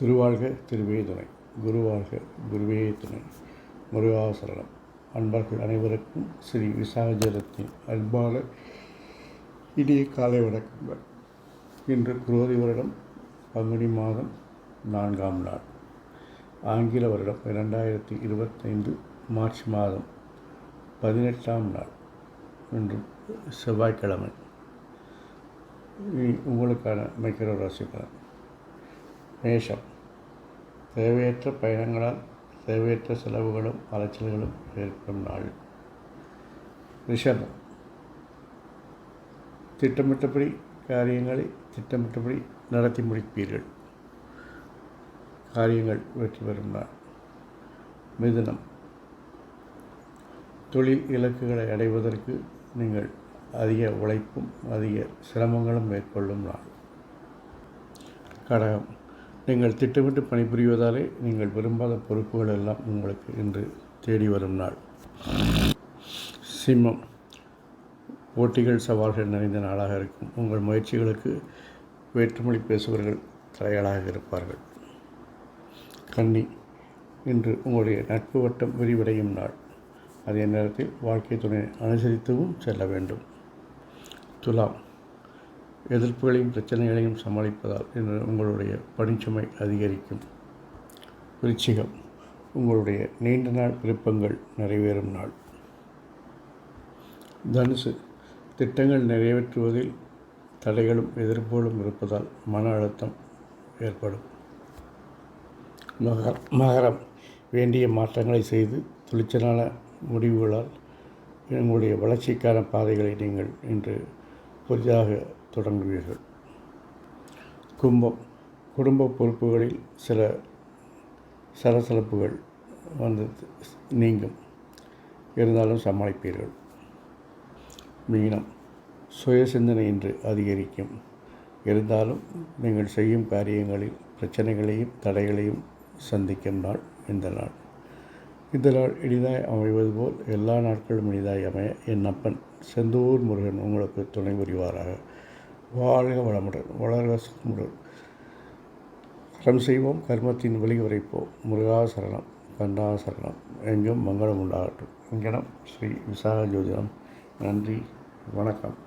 திருவாழ்க திருவே துணை, குருவாழ்க குருவே துணை, முருகாசரணம். அன்பர்கள் அனைவருக்கும் ஸ்ரீ விசாகஜலத்தின் அன்பான இனிய காலை வணக்கங்கள். இன்று குரோதி வருடம் பங்குனி மாதம் 4ஆம் நாள், ஆங்கில வருடம் 2025 மார்ச் மாதம் 18ஆம் நாள். இன்று செவ்வாய்க்கிழமை. உங்களுக்கான மைக்ரோ ராசி பலன். மேஷம், தேவையற்ற பயணங்களால் தேவையற்ற செலவுகளும் அலைச்சல்களும் ஏற்படும் நாள். ரிஷபம், திட்டமிட்டபடி காரியங்களை திட்டமிட்டபடி நடத்தி முடிப்பீர்கள். காரியங்கள் வெற்றி பெறும் நாள். மிதுனம், தொழில் இலக்குகளை அடைவதற்கு நீங்கள் அதிக உழைப்பும் அதிக சிரமங்களும் மேற்கொள்ளும் நாள். கடகம், நீங்கள் திட்டமிட்டு பணிபுரிவதாலே நீங்கள் விரும்பாத பொறுப்புகள் எல்லாம் உங்களுக்கு இன்று தேடி வரும் நாள். சிம்மம், போட்டிகள் சவால்கள் நிறைந்த நாளாக இருக்கும். உங்கள் முயற்சிகளுக்கு வேற்றுமொழி பேசுபவர்கள் தடைகளாக இருப்பார்கள். கன்னி, இன்று உங்களுடைய நட்பு வட்டம் விரிவடையும் நாள். அதே நேரத்தில் வாழ்க்கை துணை அனுசரித்தும் செல்ல வேண்டும். துலாம், எதிர்ப்புகளையும் பிரச்சனைகளையும் சமாளிப்பதால் இன்று உங்களுடைய பணிச்சுமை அதிகரிக்கும். விருச்சிகம், உங்களுடைய நீண்ட நாள் விருப்பங்கள் நிறைவேறும் நாள். தனுசு, திட்டங்கள் நிறைவேற்றுவதில் தடைகளும் எதிர்ப்புகளும் இருப்பதால் மன அழுத்தம் ஏற்படும். மகரம், வேண்டிய மாற்றங்களை செய்து துணிச்சலான முடிவுகளால் உங்களுடைய வளர்ச்சிக்கான பாதைகளை நீங்கள் இன்று புதிதாக தொடங்குவீர்கள். கும்பம், குடும்ப பொறுப்புகளில் சில சலசலப்புகள் வந்து நீங்கும், இருந்தாலும் சமாளிப்பீர்கள். மீனம், சுய சிந்தனை இன்று அதிகரிக்கும், இருந்தாலும் நீங்கள் செய்யும் காரியங்களில் பிரச்சனைகளையும் தடைகளையும் சந்திக்கும் நாள் இந்த நாள். இந்த நாள் இனிதாய் அமைவது போல் எல்லா நாட்களும் இனிதாய் அமைய என் அப்பன் செந்தூர் முருகன் உங்களுக்கு துணை புரிவாராக. வாழ்க வளமுடன், வளர்க சுகமுடன். கரம் செய்வோம், கர்மத்தின் வழி உரைப்போம். முருகாசரணம், கந்தாசரணம். எங்கும் மங்களம் உண்டாகட்டும். இங்கனம் ஸ்ரீ விசாக ஜோதிடம். நன்றி, வணக்கம்.